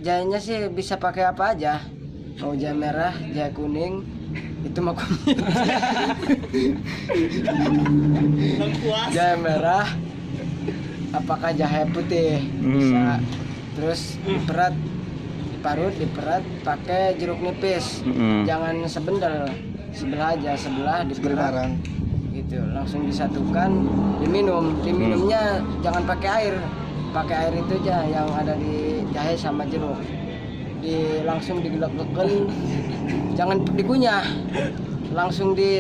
jahenya sih bisa pakai apa aja. Mau jahe merah, jahe kuning, itu mah kunyit. Jahe merah, apakah jahe putih bisa. Terus diperat, diparut, diperat pakai jeruk nipis. Jangan sebendel, sebelah aja, sebelah diperat. Gitu, langsung disatukan, diminumnya jangan pakai air itu aja yang ada di jahe sama jeruk, langsung digelek-gelek, jangan dikunyah, langsung di